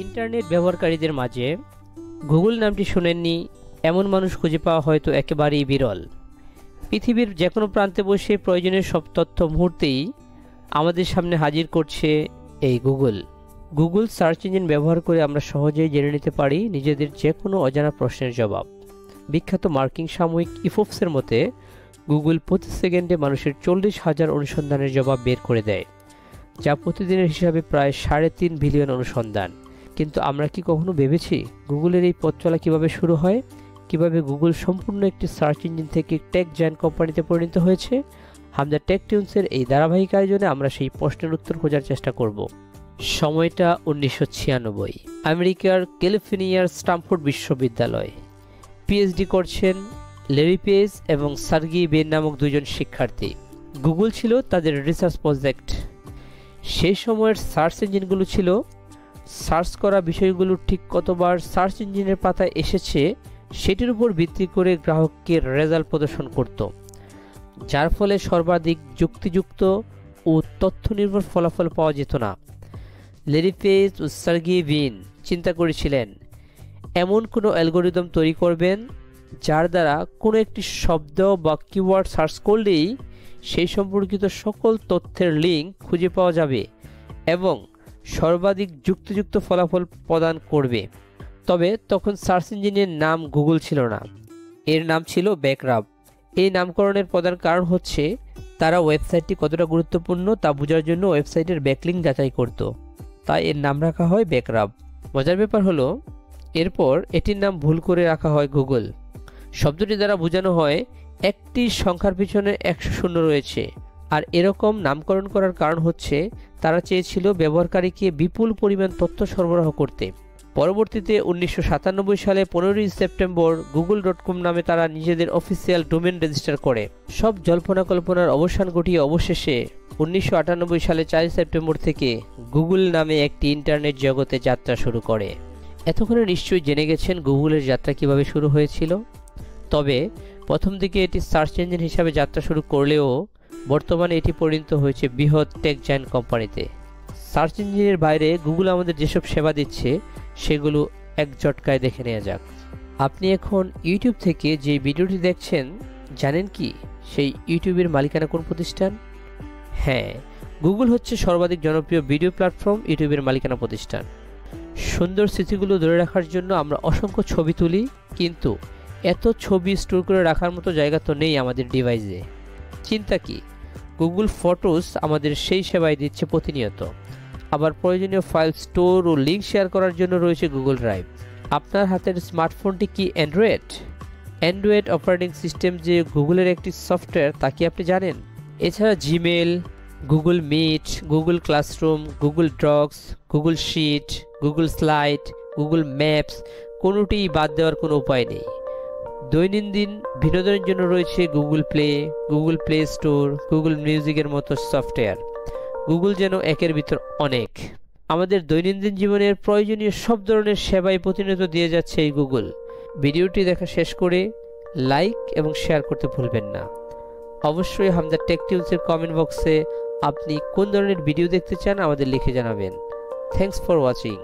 Internet ব্যবহারকারীদের মাঝে Google নামটি শোনেননি এমন মানুষ খুঁজে পাওয়া হয়তো একেবারেই বিরল। পৃথিবীর যে কোনো প্রান্তে বসে প্রয়োজনীয় সব তথ্য মুহূর্তেই আমাদের সামনে হাজির করছে এই গুগল। গুগল সার্চ ইঞ্জিন ব্যবহার করে আমরা সহজেই জেনে নিতে পারি নিজেদের যে কোনো অজানা প্রশ্নের জবাব। বিখ্যাত মার্কিন সাময়িক ইফোপসের মতে গুগল প্রতি সেকেন্ডে মানুষের 40,000 অনুসন্ধানের জবাব বের করে দেয়, যা প্রতিদিনের হিসাবে প্রায় 3.5 বিলিয়ন অনুসন্ধান। কিন্তু আমরা কি কখনো ভেবেছি গুগলের এই পথ চলা কীভাবে শুরু হয়, কিভাবে গুগল সম্পূর্ণ একটি সার্চ ইঞ্জিন থেকে টেক জায়ান্ট কোম্পানিতে পরিণত হয়েছে? হামজা টেক টিউনসের এই ধারাবাহিক আয়োজনে আমরা সেই প্রশ্নের উত্তর খোঁজার চেষ্টা করব। সময়টা 1996। আমেরিকার ক্যালিফোর্নিয়ার স্ট্যানফোর্ড বিশ্ববিদ্যালয়। পিএইচডি করছেন ল্যারি পেজ এবং সার্গেই ব্রিন নামক দুজন শিক্ষার্থী। গুগল ছিল তাদের রিসার্চ প্রজেক্ট। সেই সময়ের সার্চ ইঞ্জিনগুলো ছিল সার্চ করা বিষয়গুলো ঠিক কতবার সার্চ ইঞ্জিনের পাতায় এসেছে সেটির উপর ভিত্তি করে গ্রাহককে রেজাল্ট প্রদর্শন করত, যার ফলে সর্বাধিক যুক্তিযুক্ত ও তথ্য নির্ভর ফলাফল পাওয়া যেত না। ল্যারি পেজ ও সার্গেই ব্রিন চিন্তা করেছিলেন এমন কোনো অ্যালগোরিদম তৈরি করবেন যার দ্বারা কোনো একটি শব্দ বা কিওয়ার্ড সার্চ করলেই সেই সম্পর্কিত সকল তথ্যের লিঙ্ক খুঁজে পাওয়া যাবে এবং সর্বাধিক যুক্তিযুক্ত ফলাফল প্রদান করবে। তবে তখন সার্চ ইঞ্জিনের নাম গুগল ছিল না, এর নাম ছিল ব্যাকরাব। এই নামকরণের প্রধান কারণ হচ্ছে তারা ওয়েবসাইটটি কতটা গুরুত্বপূর্ণ তা বোঝার জন্য ওয়েবসাইটের ব্যাকলিঙ্ক যাচাই করত, তাই এর নাম রাখা হয় ব্যাকরাব। মজার ব্যাপার হলো এরপর এটির নাম ভুল করে রাখা হয় গুগল। শব্দটি দ্বারা বোঝানো হয় একটি সংখ্যার পিছনে 100 শূন্য রয়েছে, আর এরকম নামকরণ করার কারণ হচ্ছে তারা চেয়েছিল ব্যবহারকারীকে বিপুল পরিমাণ তথ্য সরবরাহ করতে। পরবর্তীতে 1997 সালে 15 সেপ্টেম্বর google.com নামে তারা নিজেদের অফিসিয়াল ডোমেন রেজিস্টার করে। সব জল্পনা কল্পনার অবসান ঘটিয়ে অবশেষে 1998 সালে 4 সেপ্টেম্বর থেকে গুগল নামে একটি ইন্টারনেট জগতে যাত্রা শুরু করে। এতক্ষণে নিশ্চয়ই জেনে গেছেন গুগলের যাত্রা কিভাবে শুরু হয়েছিল। তবে প্রথম দিকে এটি সার্চ ইঞ্জিন হিসাবে যাত্রা শুরু করলেও বর্তমানে এটি পরিণত হয়েছে বৃহৎ টেক জায়ান্ট কোম্পানিতে। সার্চ ইঞ্জিনের বাইরে গুগল আমাদের যেসব সেবা দিচ্ছে সেগুলো এক ঝটকায় দেখে নেওয়া যাক। আপনি এখন ইউটিউব থেকে যে ভিডিওটি দেখছেন জানেন কি সেই ইউটিউবের মালিকানা কোন প্রতিষ্ঠান? হ্যাঁ, গুগল হচ্ছে সর্বাধিক জনপ্রিয় ভিডিও প্ল্যাটফর্ম ইউটিউবের মালিকানা প্রতিষ্ঠান। সুন্দর স্মৃতিগুলো ধরে রাখার জন্য আমরা অসংখ্য ছবি তুলি, কিন্তু এত ছবি স্টোর করে রাখার মতো জায়গা তো নেই আমাদের ডিভাইসে। চিন্তা কি, গুগল ফটোস আমাদের সেই সেবাই দিচ্ছে প্রতিনিয়ত। আবার প্রয়োজনীয় ফাইল স্টোর ও লিঙ্ক শেয়ার করার জন্য রয়েছে গুগল ড্রাইভ। আপনার হাতের স্মার্টফোনটি কি অ্যান্ড্রয়েড অপারেটিং সিস্টেম যে গুগলের একটি সফটওয়্যার তা কি আপনি জানেন? এছাড়া Gmail, Google Meet, Google Classroom, Google Docs, Google Sheet, Google Slide, Google Maps কোনোটিই বাদ দেওয়ার কোনো উপায় নেই। দৈনন্দিন বিনোদনের জন্য রয়েছে গুগল প্লে স্টোর, গুগল মিউজিকের মতো সফটওয়্যার। গুগল যেন একের ভিতর অনেক। আমাদের দৈনন্দিন জীবনের প্রয়োজনীয় সব ধরনের সেবাই প্রতিনিয়ত দিয়ে যাচ্ছে এই গুগল। ভিডিওটি দেখা শেষ করে লাইক এবং শেয়ার করতে ভুলবেন না। অবশ্যই হামজা টেক টিউনসের কমেন্ট বক্সে আপনি কোন ধরনের ভিডিও দেখতে চান আমাদের লিখে জানাবেন। Thanks for watching.